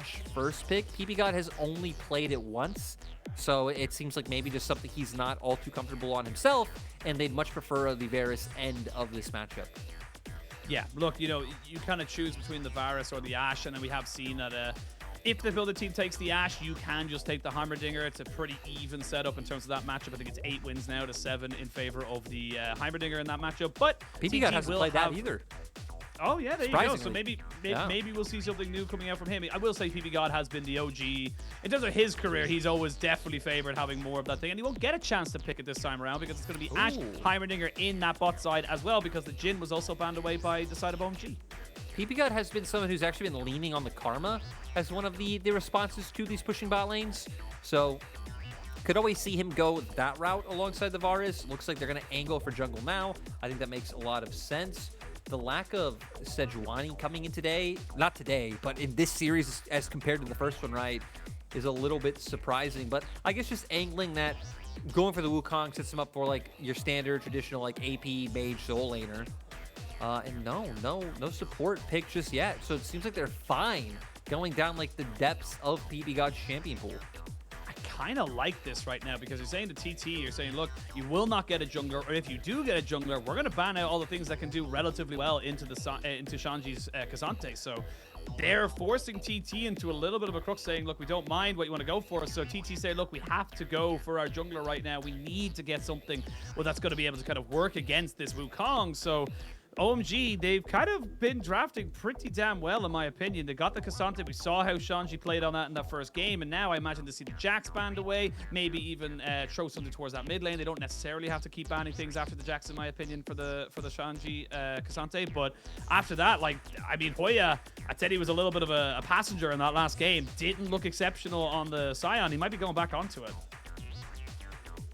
Ashe first pick, PBGod has only played it once. So it seems like maybe just something he's not all too comfortable on himself, and they'd much prefer the Varus end of this matchup. Yeah, look, you know, you kind of choose between the Varus or the Ashe, and then we have seen that if the builder team takes the Ashe, you can just take the Heimerdinger. It's a pretty even setup in terms of that matchup. I think it's 8 wins now to 7 in favor of the Heimerdinger in that matchup. But PBGod hasn't played that either. Oh, yeah, there you go. So maybe we'll see something new coming out from him. I will say PBGod has been the OG. In terms of his career, he's always definitely favored having more of that thing. And he won't get a chance to pick it this time around because it's going to be Ashe, Heimerdinger in that bot side as well, because the Jhin was also banned away by the side of OMG. PBGod has been someone who's actually been leaning on the Karma as one of the responses to these pushing bot lanes. So could always see him go that route alongside the Varus. Looks like they're going to angle for jungle now. I think that makes a lot of sense. The lack of Sejuani coming in today, not today, but in this series as compared to the first one, right, is a little bit surprising. But I guess just angling that, going for the WUkong sets him up for like your standard traditional like AP mage soul laner. And no support pick just yet. So it seems like they're fine going down like the depths of PBGod's champion pool. Kind of like this right now because you're saying to TT, you're saying, look, you will not get a jungler, or if you do get a jungler, we're going to ban out all the things that can do relatively well into Shanji's Ksante. So they're forcing TT into a little bit of a crux, saying, look, we don't mind what you want to go for. So TT say, look, we have to go for our jungler right now. We need to get something that's going to be able to kind of work against this WUkong. So OMG, they've kind of been drafting pretty damn well, in my opinion. They got the Ksante. We saw how Shanji played on that in that first game, and now I imagine to see the Jax banned away, maybe even throw something towards that mid lane. They don't necessarily have to keep banning things after the Jax, in my opinion, for the Shanji Ksante. But after that, like, I mean, Hoya, I said he was a little bit of a passenger in that last game. Didn't look exceptional on the Sion. He might be going back onto it.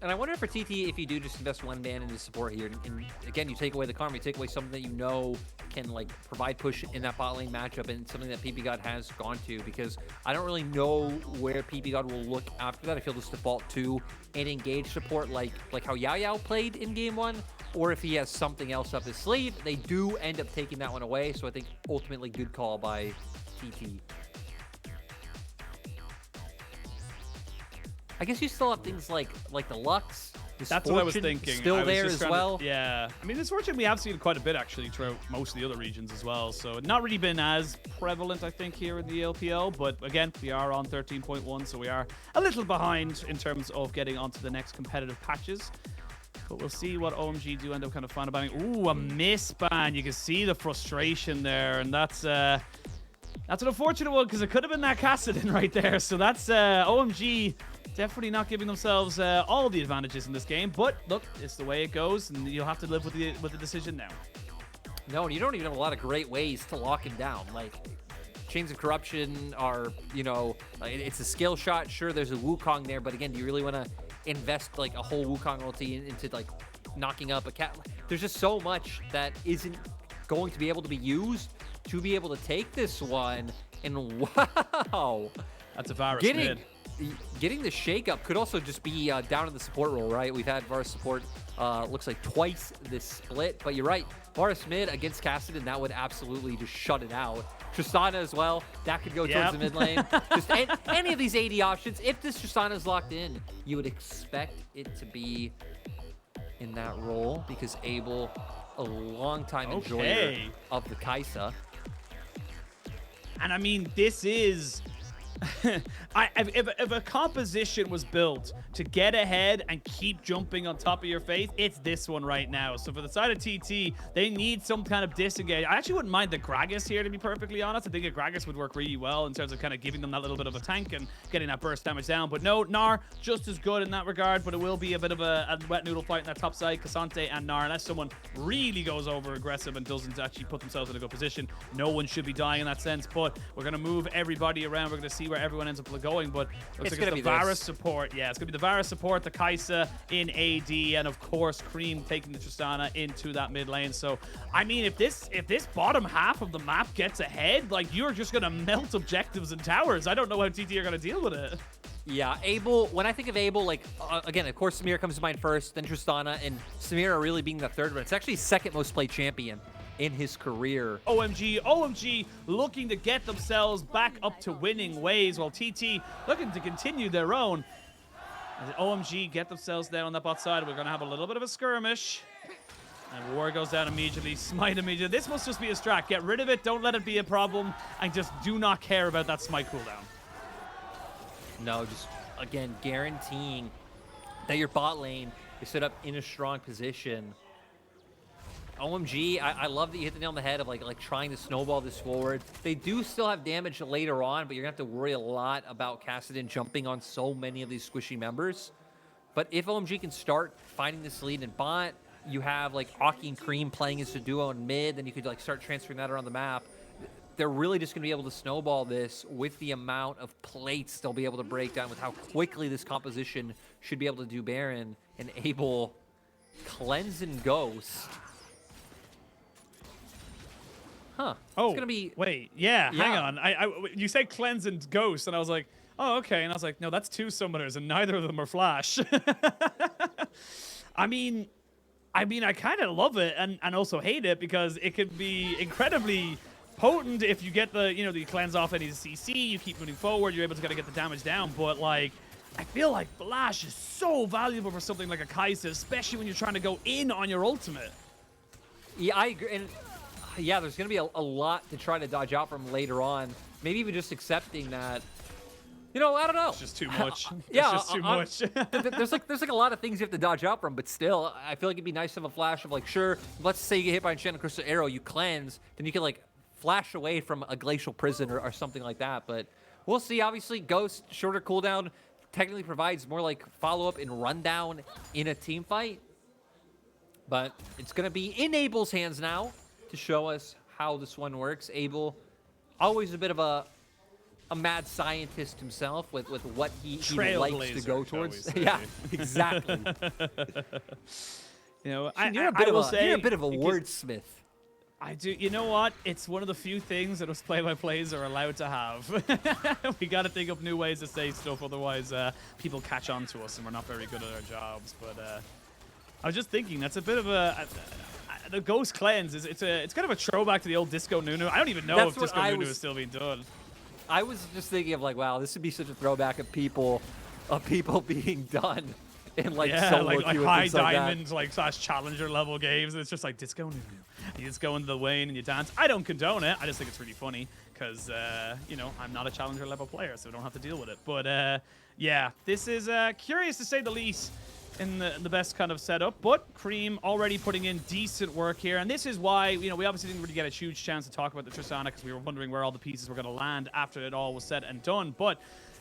And I wonder for TT, if you do just invest one ban into support here, and again, you take away the Karma, you take away something that you know can like provide push in that bot lane matchup, and something that PBGod has gone to, because I don't really know where PBGod will look after that. If he'll just default to an engage support like how Yao played in game 1, or if he has something else up his sleeve. They do end up taking that one away, so I think ultimately good call by TT. I guess you still have things like the Lux. That's what I was thinking. Still there as well. Yeah. I mean, this fortune we have seen quite a bit, actually, throughout most of the other regions as well. So not really been as prevalent, I think, here in the LPL. But again, we are on 13.1, so we are a little behind in terms of getting onto the next competitive patches. But we'll see what OMG do end up kind of finding banning. Ooh, a miss ban. You can see the frustration there. And that's an unfortunate one, because it could have been that Kassadin right there. So that's OMG definitely not giving themselves all the advantages in this game. But look, it's the way it goes, and you'll have to live with the decision now. No, and you don't even have a lot of great ways to lock him down. Like, Chains of Corruption are, you know, it's a skill shot. Sure, there's a WUkong there, but again, do you really want to invest like a whole WUkong ulti into like knocking up a cat? There's just so much that isn't going to be able to be used to be able to take this one. And wow, that's a Varus mid. Getting the shake-up could also just be down in the support role, right? We've had Varus support, looks like twice this split, but you're right. Varus mid against Kassadin, that would absolutely just shut it out. Tristana as well, that could go towards the mid lane. Just any of these AD options, if this Tristana is locked in, you would expect it to be in that role, because Abel, a long-time enjoyer of the Kaisa. And I mean, this is... if a composition was built to get ahead and keep jumping on top of your face, it's this one right now. So for the side of TT, they need some kind of disengage. I actually wouldn't mind the Gragas here, to be perfectly honest. I think a Gragas would work really well in terms of kind of giving them that little bit of a tank and getting that burst damage down. But no, Gnar, just as good in that regard, but it will be a bit of a wet noodle fight in that top side. Ksante and Gnar, unless someone really goes over aggressive and doesn't actually put themselves in a good position, no one should be dying in that sense. But we're going to move everybody around. We're going to see where everyone ends up going, but looks like it's the Varus support. Yeah, it's gonna be the Varus support, the Kaisa in AD, and of course Creme taking the Tristana into that mid lane. So I mean, if this bottom half of the map gets ahead, like, you're just gonna melt objectives and towers. I don't know how TT are gonna deal with it. Yeah, Abel, when I think of Abel, like, again, of course Samir comes to mind first, then Tristana, and Samir really being the third, but it's actually second most played champion in his career. OMG looking to get themselves back up to winning ways, while TT looking to continue their own. As OMG get themselves down on that bot side, we're going to have a little bit of a skirmish. And War goes down immediately, Smite immediately. This must just be a strat. Get rid of it, don't let it be a problem, and just do not care about that Smite cooldown. No, just, again, guaranteeing that your bot lane is set up in a strong position. OMG, I love that you hit the nail on the head of like trying to snowball this forward. They do still have damage later on, but you're going to have to worry a lot about Kassadin jumping on so many of these squishy members. But if OMG can start finding this lead in bot, you have like Aki and Creme playing as a duo in mid, then you could like start transferring that around the map. They're really just going to be able to snowball this with the amount of plates they'll be able to break down, with how quickly this composition should be able to do Baron, and able cleanse and ghost. Huh. Oh, it's gonna be. Wait, yeah. Hang on. You said cleanse and ghost, and I was like, oh, okay. And I was like, no, that's 2 summoners, and neither of them are flash. I mean, I kind of love it and also hate it, because it could be incredibly potent if you get the, the cleanse off any CC, you keep moving forward, you're able to kind of get the damage down. But like, I feel like flash is so valuable for something like a Kaisa, especially when you're trying to go in on your ultimate. Yeah, I agree. And yeah, there's going to be a lot to try to dodge out from later on. Maybe even just accepting that. I don't know. It's just too much. Yeah, it's just too much. there's like a lot of things you have to dodge out from, but still, I feel like it'd be nice to have a flash of like, sure, let's say you get hit by an Enchanted Crystal Arrow, you cleanse, then you can like flash away from a Glacial Prison or something like that. But we'll see. Obviously, Ghost, shorter cooldown, technically provides more like follow-up and rundown in a team fight. But it's going to be in Abel's hands now to show us how this one works. Abel, always a bit of a mad scientist himself with what he likes to go towards. Yeah, exactly. You're you're a bit of a wordsmith. I do. You know what? It's one of the few things that us play-by-plays are allowed to have. We got to think up new ways to say stuff, otherwise people catch on to us and we're not very good at our jobs. But I was just thinking, that's a bit of the Ghost Cleanse it's kind of a throwback to the old Disco Nunu. I don't even know if Disco Nunu is still being done. I was just thinking of like, wow, this would be such a throwback of people being done in like solo like queue high and diamond like / challenger level games. And it's just like Disco Nunu. You just go into the lane and you dance. I don't condone it. I just think it's really funny because I'm not a challenger level player, so I don't have to deal with it. But yeah, this is curious to say the least in the best kind of setup, but Creme already putting in decent work here, and this is why, we obviously didn't really get a huge chance to talk about the Tristana because we were wondering where all the pieces were going to land after it all was said and done. But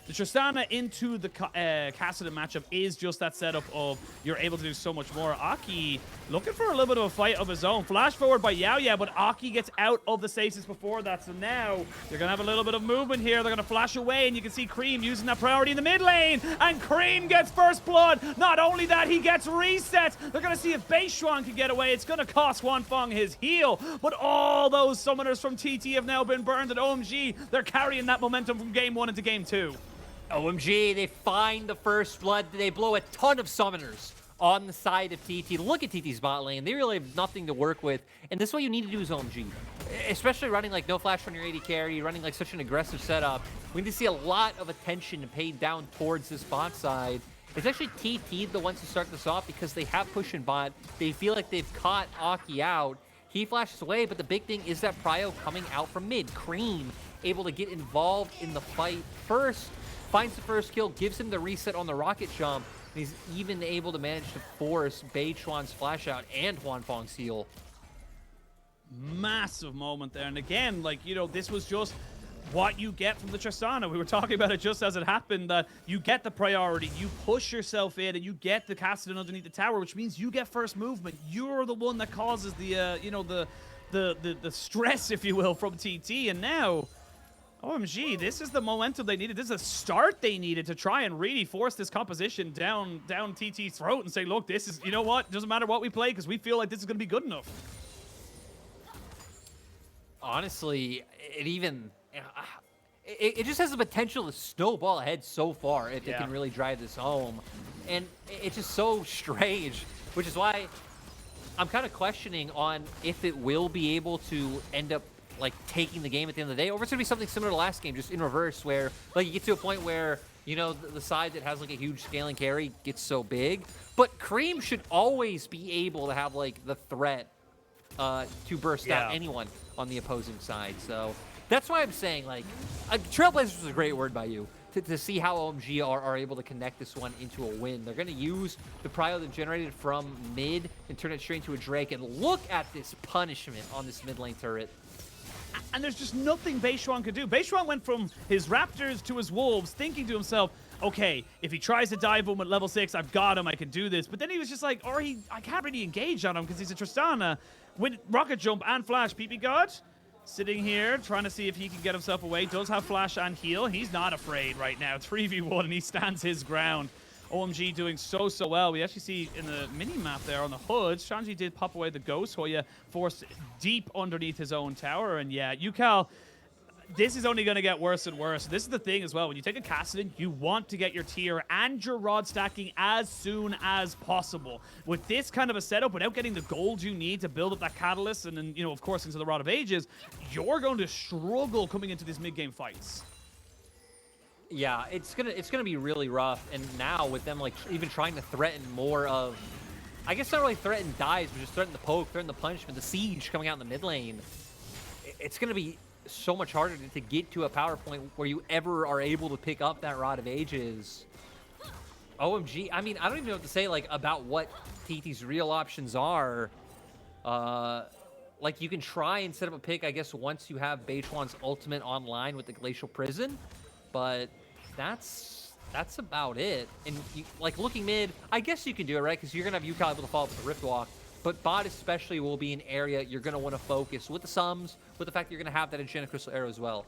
the Tristana into the Kassadin matchup is just that setup of you're able to do so much more. Aki looking for a little bit of a fight of his own. Flash forward by Yao, but Aki gets out of the stasis before that. So now they're going to have a little bit of movement here. They're going to flash away, and you can see Creme using that priority in the mid lane. And Creme gets first blood. Not only that, he gets reset. They're going to see if Beichuan can get away. It's going to cost Huanfeng his heal. But all those summoners from TT have now been burned at OMG. They're carrying that momentum from game 1 into game 2. OMG, they find the first blood. They blow a ton of summoners on the side of TT. Look at TT's bot lane. They really have nothing to work with. And this is what you need to do as OMG. Especially running like no flash on your AD carry, running like such an aggressive setup. We need to see a lot of attention paid down towards this bot side. It's actually TT the ones to start this off because they have push in bot. They feel like they've caught Aki out. He flashes away, but the big thing is that Prio coming out from mid. Creme able to get involved in the fight first. Finds the first kill, gives him the reset on the rocket jump, and he's even able to manage to force Beichuan's flash out and Huanfeng's heal. Massive moment there. And again, this was just what you get from the Tristana. We were talking about it just as it happened, that you get the priority, you push yourself in, and you get the Kassadin underneath the tower, which means you get first movement. You're the one that causes the stress, if you will, from TT. And now, OMG, this is the momentum they needed. This is a start they needed to try and really force this composition down TT's throat and say, look, this is, you know what? Doesn't matter what we play because we feel like this is going to be good enough. Honestly, it just has the potential to snowball ahead so far if they can really drive this home. And it's just so strange, which is why I'm kind of questioning on if it will be able to end up like taking the game at the end of the day, or if it's gonna be something similar to last game, just in reverse, where like you get to a point where you know the side that has like a huge scaling carry gets so big. But Creme should always be able to have like the threat to burst out anyone on the opposing side. So that's why I'm saying like Trailblazers was a great word by you. To see how OMG are able to connect this one into a win. They're going to use the prio that generated from mid and turn it straight into a Drake. And look at this punishment on this mid lane turret. And there's just nothing Beichuan could do. Beichuan went from his Raptors to his Wolves, thinking to himself, okay, if he tries to dive boom at level 6, I've got him, I can do this. But then he was just like, I can't really engage on him because he's a Tristana with Rocket Jump and Flash. PP God sitting here, trying to see if he can get himself away. Does have Flash and Heal. He's not afraid right now. 3v1, and he stands his ground. OMG doing so well. We actually see in the mini-map there on the hood, Shanji did pop away the Ghost. Hoya forced deep underneath his own tower. And yeah, Ucal, this is only going to get worse and worse. This is the thing as well. When you take a Kassadin, you want to get your tier and your rod stacking as soon as possible. With this kind of a setup, without getting the gold you need to build up that catalyst and then, you know, of course, into the Rod of Ages, you're going to struggle coming into these mid-game fights. Yeah, it's gonna be really rough. And now with them like even trying to threaten more of, I guess not really threaten dives, but just threaten the poke, threaten the punishment, the siege coming out in the mid lane. It's gonna be so much harder to get to a power point where you ever are able to pick up that Rod of Ages. OMG, I mean, I don't even know what to say like about what TT's real options are. Like you can try and set up a pick, I guess, once you have Beichuan's ultimate online with the Glacial Prison, but that's about it. And you, like looking mid, I guess you can do it, right? Because you're gonna have Ucal able to follow up with the Rift Walk. But bot especially will be an area you're going to want to focus with the sums, with the fact that you're going to have that Enchanted Crystal Arrow as well.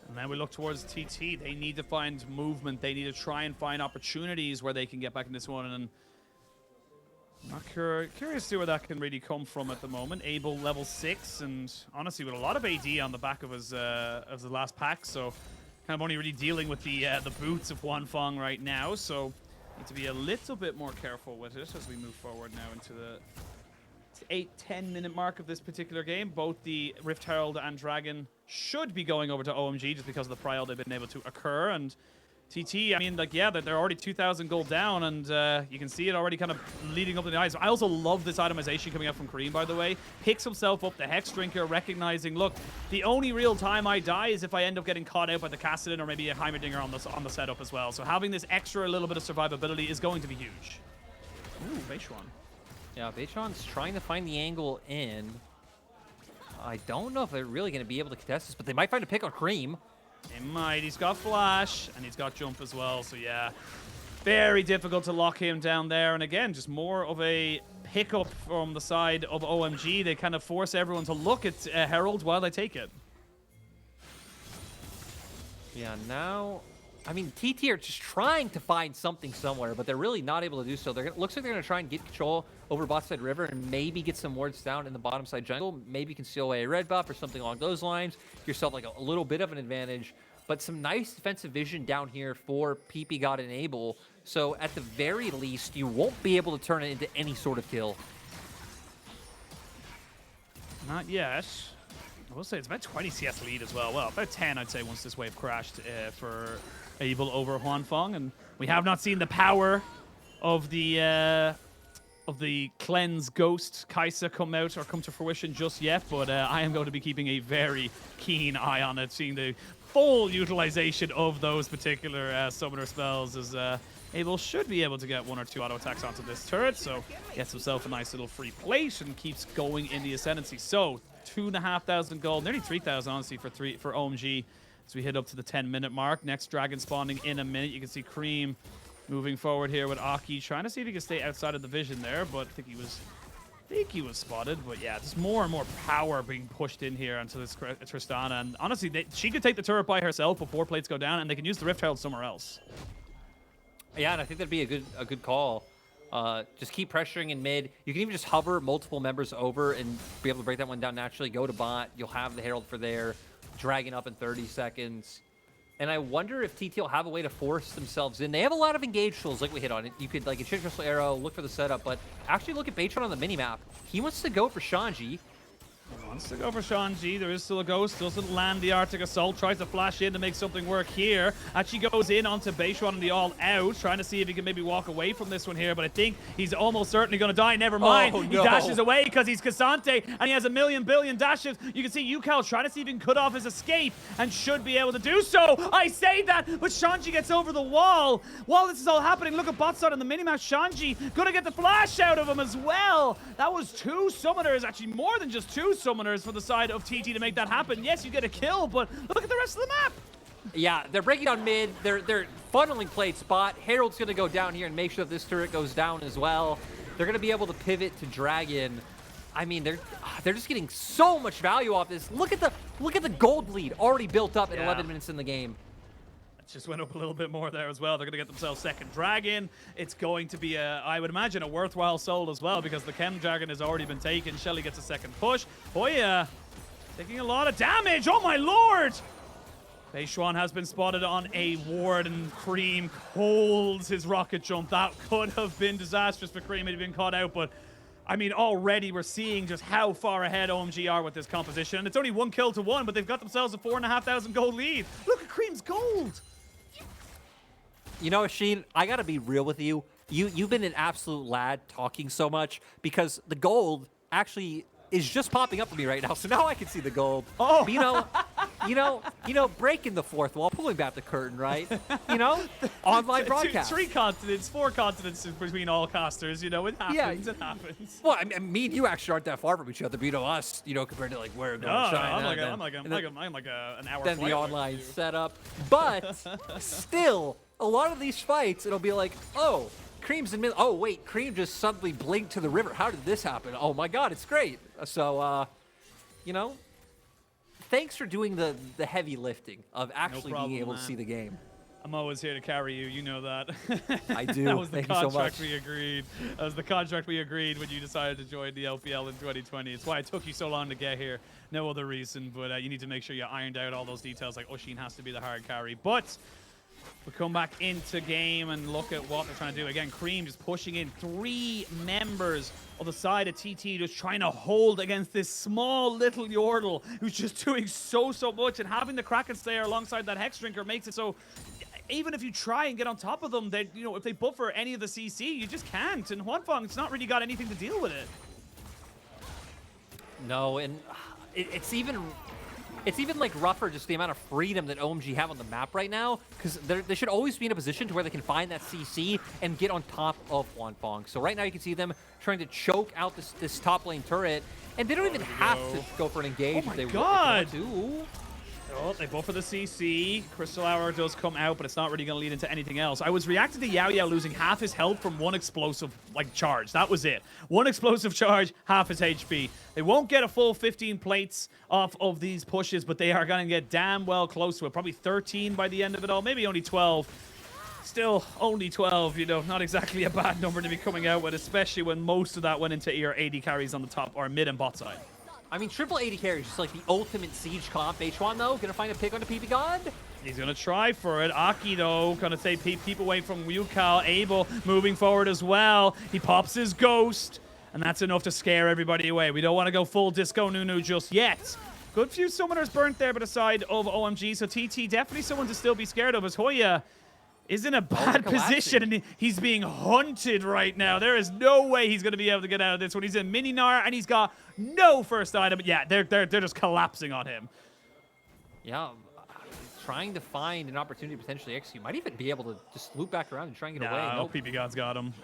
And then we look towards TT. They need to find movement. They need to try and find opportunities where they can get back in this one. And I'm not curious to see where that can really come from at the moment. Abel level 6, and honestly with a lot of AD on the back of his the last pack. So kind of only really dealing with the boots of Huanfeng right now. So need to be a little bit more careful with it as we move forward now into the 8-10 minute mark of this particular game. Both the Rift Herald and Dragon should be going over to OMG just because of the prio they've been able to occur. And TT, I mean, like, yeah, they're already 2,000 gold down, and you can see it already kind of leading up in the eyes. I also love this itemization coming out from Creme, by the way. Picks himself up, the Hex Drinker, recognizing, look, the only real time I die is if I end up getting caught out by the Kassadin or maybe a Heimerdinger on the setup as well. So having this extra little bit of survivability is going to be huge. Ooh, Beichuan. Yeah, Beichuan's trying to find the angle in. I don't know if they're really going to be able to contest this, but they might find a pick on Creme. He might. He's got Flash, and he's got Jump as well, so yeah. Very difficult to lock him down there. And again, just more of a pickup from the side of OMG. They kind of force everyone to look at Herald while they take it. Yeah, now, I mean, TT are just trying to find something somewhere, but they're really not able to do so. Looks like they're going to try and get control over bot side river and maybe get some wards down in the bottom side jungle. Maybe conceal away a red buff or something along those lines. Yourself like a little bit of an advantage, but some nice defensive vision down here for PP God and Abel. So at the very least, you won't be able to turn it into any sort of kill. Not yet. I will say it's about 20 CS lead as well. Well, about 10, I'd say, once this wave crashed for Abel over Huanfeng. And we have not seen the power of the Cleanse Ghost Kaisa come out or come to fruition just yet. But I am going to be keeping a very keen eye on it, seeing the full utilization of those particular summoner spells, as Abel should be able to get 1 or 2 auto attacks onto this turret. So gets himself a nice little free plate and keeps going in the ascendancy. So 2,500 gold, nearly 3,000 honestly for OMG as we hit up to the 10-minute mark. Next dragon spawning in a minute. You can see Creme moving forward here with Aki, trying to see if he can stay outside of the vision there, but I think he was spotted. But yeah, just more and more power being pushed in here onto this Tristana. And honestly, she could take the turret by herself before plates go down, and they can use the Rift Herald somewhere else. Yeah, and I think that'd be a good call. Just keep pressuring in mid. You can even just hover multiple members over and be able to break that one down naturally. Go to bot. You'll have the Herald for there. Dragon up in 30 seconds. And I wonder if TT will have a way to force themselves in. They have a lot of engage tools, like we hit on it. You could, like, exchange crystal arrow, look for the setup, but actually look at Beichuan on the minimap. He wants to go for Shanji. He wants to go for Shanji. There is still a ghost. Doesn't land the Arctic Assault. Tries to flash in to make something work here. Actually goes in onto Beichuan on the all-out, trying to see if he can maybe walk away from this one here, but I think he's almost certainly going to die. Never mind. Oh, no. He dashes away because he's Ksante, and he has a billion dashes. You can see Ucal trying to see if he can cut off his escape, and should be able to do so. I say that, but Shanji gets over the wall. While this is all happening, look at bot side on the minimap. Shanji going to get the flash out of him as well. That was 2 summoners, actually more than just 2 summoners for the side of TT to make that happen. Yes, you get a kill, but look at the rest of the map. Yeah, they're breaking on mid. They're funneling plate spot. Herald's going to go down here and make sure that this turret goes down as well. They're going to be able to pivot to Dragon. I mean, they're just getting so much value off this. Look at the gold lead already built up at 11 minutes in the game. Just went up a little bit more there as well. They're going to get themselves second dragon. It's going to be, I would imagine, a worthwhile soul as well, because the Chem dragon has already been taken. Shelly gets a second push. Hoya taking a lot of damage. Oh my lord! Beichuan has been spotted on a ward, and Creme holds his rocket jump. That could have been disastrous for Creme had he been caught out, but I mean, already we're seeing just how far ahead OMG are with this composition. And it's only 1 kill to 1, but they've got themselves a 4,500 gold lead. Look at Creme's gold. You know, Sheen, I gotta be real with you. You've been an absolute lad talking so much, because the gold actually is just popping up for me right now. So now I can see the gold. Oh, But you know, breaking the fourth wall, pulling back the curtain, right? You know, online broadcast. 3 continents, 4 continents between all casters. You know, it happens. Yeah. It happens. Well, I mean, me and you actually aren't that far from each other, but you know us, you know, compared to like where we're going. I'm China, like an hour. then flight the away online from you. setup. But still, a lot of these fights, it'll be like, oh, Creme's in mid. Oh wait, Creme just suddenly blinked to the river. How did this happen? Oh my God, it's great. So, you know, thanks for doing the heavy lifting of actually being able to see the game. I'm always here to carry you. You know that. I do. That was the Thank you so contract much. we agreed. That was the contract we agreed when you decided to join the LPL in 2020. It's why it took you so long to get here. No other reason, but you need to make sure you ironed out all those details. Like Oisin has to be the hard carry. But we come back into game and look at what they're trying to do. Again, Creme just pushing in 3 members of the side of TT, just trying to hold against this small little Yordle who's just doing so much. And having the Kraken Slayer alongside that Hex Drinker makes it so even if you try and get on top of them, they, you know, if they buffer any of the CC, you just can't. And Huanfeng's not really got anything to deal with it. No, and it's even like rougher, just the amount of freedom that OMG have on the map right now, because they should always be in a position to where they can find that CC and get on top of Huanfeng. So right now you can see them trying to choke out this top lane turret, and they don't even have to go for an engage Oh if they my God. want to. Oh, they buffer the CC. Crystal Hour does come out, but it's not really going to lead into anything else. I was reacting to Yao losing half his health from 1 explosive, like, charge. That was it. 1 explosive charge, half his HP. They won't get a full 15 plates off of these pushes, but they are going to get damn well close to it. Probably 13 by the end of it all. Maybe only 12. Still, only 12, you know, not exactly a bad number to be coming out with, especially when most of that went into your AD carries on the top, or mid and bot side. I mean, triple AD carry is just like the ultimate siege comp. Beichuan, though, gonna find a pick on the PP God. He's going to try for it. Aki, though, going to take peep away from Ucal. Abel moving forward as well. He pops his ghost, and that's enough to scare everybody away. We don't want to go full Disco Nunu just yet. Good few summoners burnt there by the side of OMG, so TT definitely someone to still be scared of, as Hoya is in a bad position, and he's being hunted right now. There is no way he's going to be able to get out of this one. He's in mini Gnar, and he's got no first item. Yeah, they're just collapsing on him. Yeah, trying to find an opportunity to potentially execute. Might even be able to just loop back around and try and get away. Nope. PP God's got him.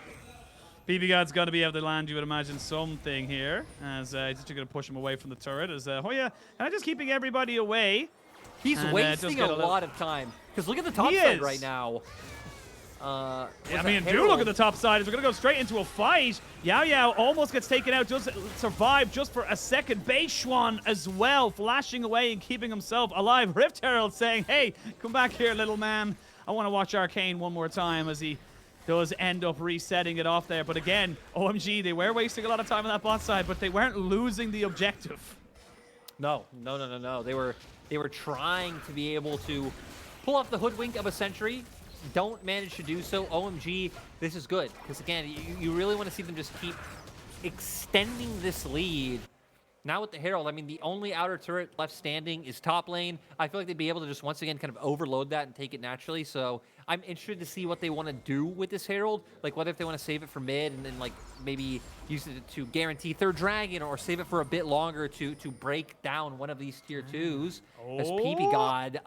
PP God's got to be able to land, you would imagine, something here, as he's just going to push him away from the turret. As Hoya kind of just keeping everybody away. He's wasting a lot of time. Because look at the top side right now. I mean, do look at the top side. As we're going to go straight into a fight. Yao almost gets taken out, just survived just for a second. Beichuan as well, flashing away and keeping himself alive. Rift Herald saying, hey, come back here, little man. I want to watch Arcane one more time, as he does end up resetting it off there. But again, OMG, they were wasting a lot of time on that bot side, but they weren't losing the objective. No. They were trying to be able to pull off the hoodwink of a sentry. Don't manage to do so. OMG, this is good. Because again, you really want to see them just keep extending this lead. Now with the Herald, I mean, the only outer turret left standing is top lane. I feel like they'd be able to just once again kind of overload that and take it naturally. So I'm interested to see what they want to do with this Herald. Like whether if they want to save it for mid and then like maybe use it to guarantee third dragon, or save it for a bit longer to break down one of these tier 2s. As PP God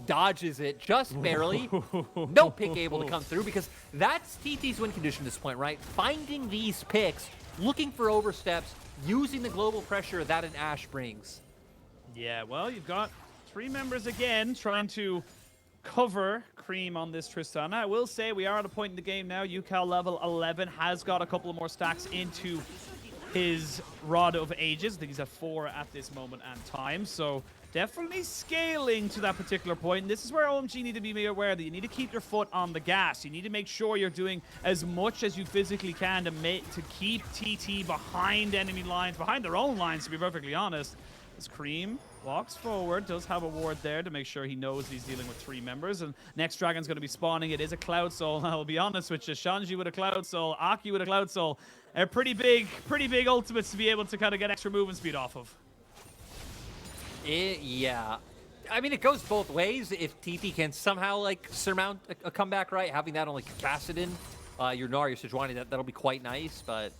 dodges it just barely. No pick able to come through, because that's TT's win condition at this point, right? Finding these picks, looking for oversteps, using the global pressure that an Ashe brings. Yeah, well, you've got 3 members again trying to cover Creme on this Tristana. I will say we are at a point in the game now. Ucal level 11 has got a couple of more stacks into his Rod of Ages. I think he's at 4 at this moment and time. So definitely scaling to that particular point. And this is where OMG need to be aware that you need to keep your foot on the gas. You need to make sure you're doing as much as you physically can to keep TT behind enemy lines, behind their own lines, to be perfectly honest. As Creme walks forward, does have a ward there to make sure he knows he's dealing with 3 members. And next dragon's going to be spawning. It is a Cloud Soul. I'll be honest with you, Shanji with a Cloud Soul, Aki with a Cloud Soul. Are pretty big ultimates to be able to kind of get extra movement speed off of. Yeah. I mean, it goes both ways. If TT can somehow, like, surmount a comeback, right? Having that on, like, Kassadin, your Gnar, your Sejuani, that'll be quite nice. But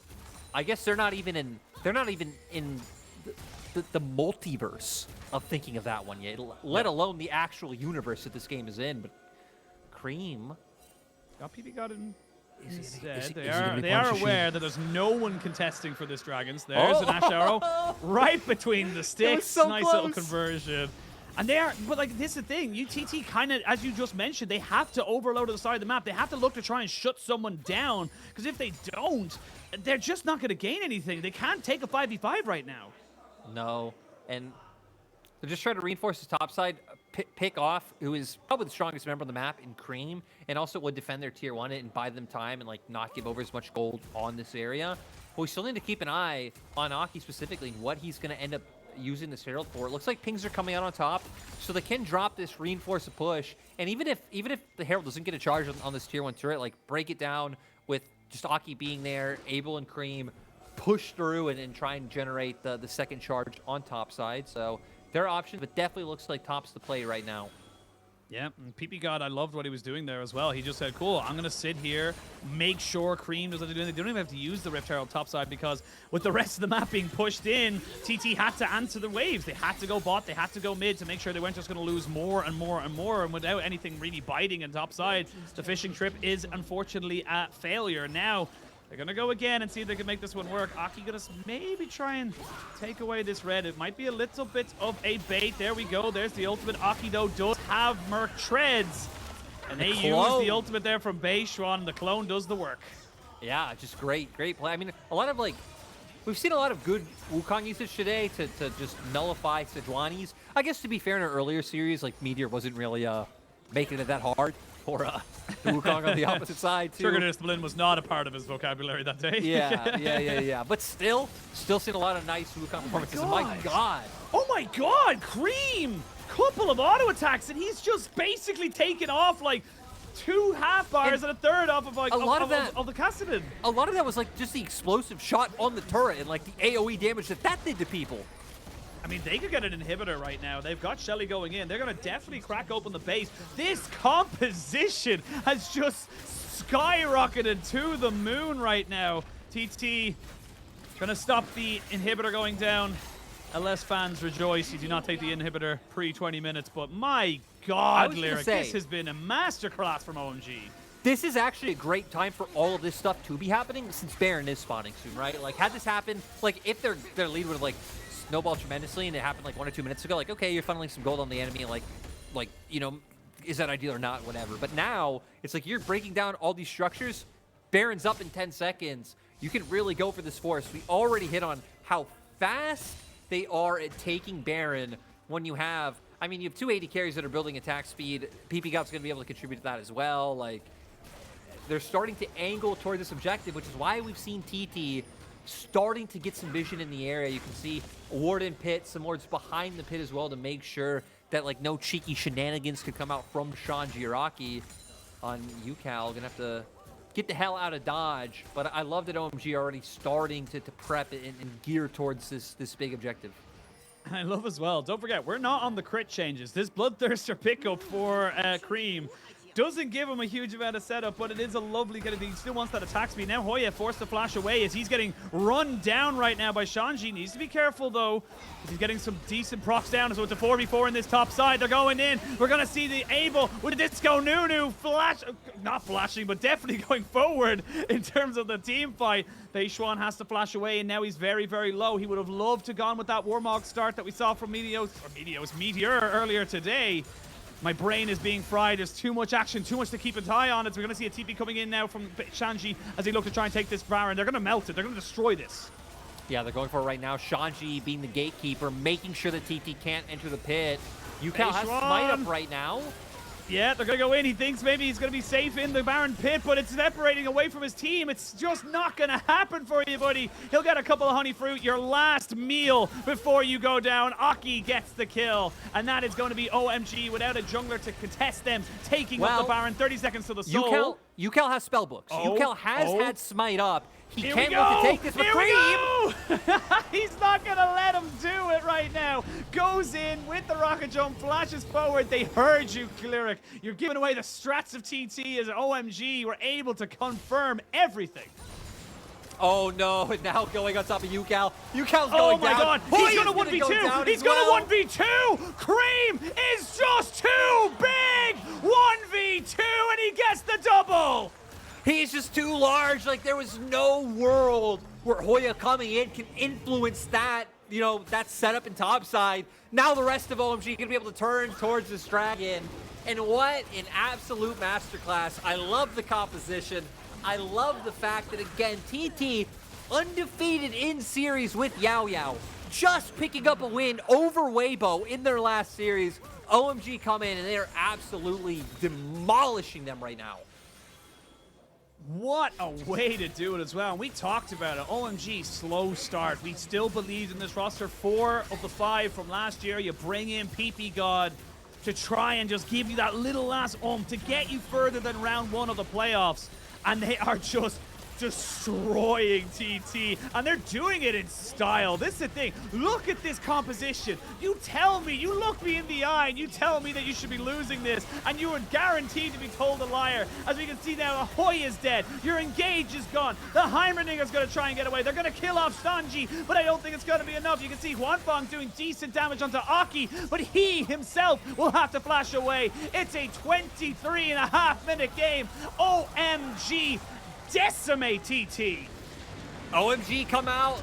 I guess they're not even in the multiverse of thinking of that one yet, let alone the actual universe that this game is in. But Creme got PP got in. Instead, they are aware that there's no one contesting for this Dragons. There's an Ashe arrow right between the sticks. So nice close. little conversion. And they are, but like, this is the thing. UTT kind of, as you just mentioned, they have to overload to the side of the map. They have to look to try and shut someone down, because if they don't, they're just not going to gain anything. They can't take a 5v5 right now. No, and they're just trying to reinforce his top side, pick off who is probably the strongest member on the map in Creme, and also would defend their tier 1 and buy them time and like not give over as much gold on this area. But we still need to keep an eye on Aki specifically and what he's going to end up using this Herald for. It looks like pings are coming out on top, so they can drop this, reinforce a push, and even if the Herald doesn't get a charge on this tier 1 turret, like break it down with just Aki being there, Abel and Creme, push through and try and generate the second charge on top side. So there are options, but definitely looks like top's the play right now. Yeah, and PP God, I loved what he was doing there as well. He just said, cool, I'm going to sit here, make sure Creme does what they're doing. They don't even have to use the Rift Herald topside, because with the rest of the map being pushed in, TT had to answer the waves. They had to go bot, they had to go mid to make sure they weren't just going to lose more and more and more. And without anything really biting in topside, the fishing trip is unfortunately a failure. Now, they're going to go again and see if they can make this one work. Aki going to maybe try and take away this red. It might be a little bit of a bait. There we go. There's the ultimate. Aki, though, does have Merc Treads. And they use the ultimate there from Beichuan. The clone does the work. Yeah, just great play. I mean, a lot of, like, we've seen a lot of good WUkong usage today to just nullify Sejuani's. I guess, to be fair, in an earlier series, like, Meteor wasn't really making it that hard for the WUkong on the opposite side, too. Trigger Discipline was not a part of his vocabulary that day. Yeah. But still seeing a lot of nice WUkong performances. My God. Oh my God, Creme! Couple of auto attacks, and he's just basically taken off like 2 half bars and a third off of like of the Kassadin. A lot of that was like just the explosive shot on the turret and like the AoE damage that did to people. I mean, they could get an inhibitor right now. They've got Shelly going in. They're going to definitely crack open the base. This composition has just skyrocketed to the moon right now. TT trying to stop the inhibitor going down. LS fans rejoice. You do not take the inhibitor pre-20 minutes, but my God, Lyric, this has been a masterclass from OMG. This is actually a great time for all of this stuff to be happening, since Baron is spawning soon, right? Like, had this happened, like, if their lead would have, like, snowballed tremendously and it happened, like, 1 or 2 minutes ago, like, okay, you're funneling some gold on the enemy, like, you know, is that ideal or not, whatever. But now, it's like you're breaking down all these structures, Baron's up in 10 seconds, you can really go for this force. We already hit on how fast they are at taking Baron when you have, I mean, you have 2 AD carries that are building attack speed. PP Gop's going to be able to contribute to that as well. Like, they're starting to angle toward this objective, which is why we've seen TT starting to get some vision in the area. You can see a ward in pit, some wards behind the pit as well to make sure that like no cheeky shenanigans could come out from Shanji or Aki on Ucal. Gonna have to get the hell out of Dodge. But I love that OMG are already starting to prep and gear towards this big objective. I love as well. Don't forget, we're not on the crit changes. This Bloodthirster pickup for Creme doesn't give him a huge amount of setup, but it is a lovely kind of thing. He still wants that attack speed. Now Hoya forced to flash away as he's getting run down right now by Shanji. Needs to be careful though, because he's getting some decent procs down. So it's a 4v4 in this top side. They're going in. We're going to see the Abel with a Disco Nunu flash, not flashing, but definitely going forward in terms of the team fight. Beichuan has to flash away, and now he's very, very low. He would have loved to gone with that Warmog start that we saw from Meteor earlier today. My brain is being fried. There's too much action, too much to keep an eye on. We're going to see a TP coming in now from Shanji as they look to try and take this Baron. They're going to melt it. They're going to destroy this. Yeah, they're going for it right now. Shanji being the gatekeeper, making sure that TT can't enter the pit. Ucal has Smite up right now. Yeah, they're going to go in. He thinks maybe he's going to be safe in the Baron pit, but it's separating away from his team. It's just not going to happen for you, buddy. He'll get a couple of honey fruit, your last meal before you go down. Aki gets the kill, and that is going to be OMG without a jungler to contest them, taking up the Baron. 30 seconds to the soul. Ucal has spellbooks. Ucal has had Smite up. He Here can't wait to take this with Creme. He's not going to let him do it right now. Goes in with the rocket jump, flashes forward. They heard you, Cleric. You're giving away the strats of TT as OMG were able to confirm everything. Oh no, and now going on top of Ucal. Ucal's going down. Oh my god, he's gonna 1v2! He's gonna 1v2! Creme is just too big! 1v2 and he gets the double! He's just too large. Like, there was no world where Hoya coming in can influence that, you know, that setup in topside. Now the rest of OMG gonna be able to turn towards this dragon. And what an absolute masterclass. I love the composition. I love the fact that, again, TT undefeated in series with Yao Yao, just picking up a win over Weibo in their last series. OMG come in and they are absolutely demolishing them right now. What a way to do it as well. And we talked about it. OMG, slow start. We still believed in this roster. 4 of the 5 from last year. You bring in PP God to try and just give you that little last to get you further than round 1 of the playoffs. And they are just destroying TT, and they're doing it in style. This is the thing. Look at this composition. You tell me, you look me in the eye, and you tell me that you should be losing this, and you are guaranteed to be told a liar. As we can see now, Hoya is dead. Your engage is gone. The Heimerdinger is going to try and get away. They're going to kill off Shanji, but I don't think it's going to be enough. You can see Huanfeng doing decent damage onto Aki, but he himself will have to flash away. It's a 23.5-minute game. OMG. Decimate TT. OMG come out.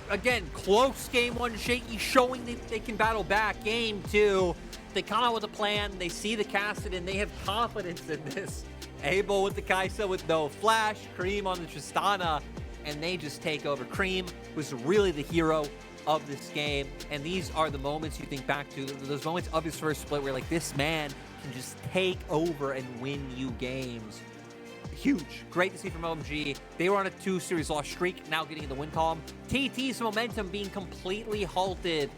Again, close game 1, shaky, showing that they can battle back. Game 2, they come out with a plan. They see the Kassadin. They have confidence in this. Abel with the Kaisa with no flash. Creme on the Tristana. And they just take over. Creme was really the hero of this game. And these are the moments you think back to. Those moments of his first split where, like, this man can just take over and win you games. Huge. Great to see from OMG. They were on a 2-series loss streak, now getting in the win column. TT's momentum being completely halted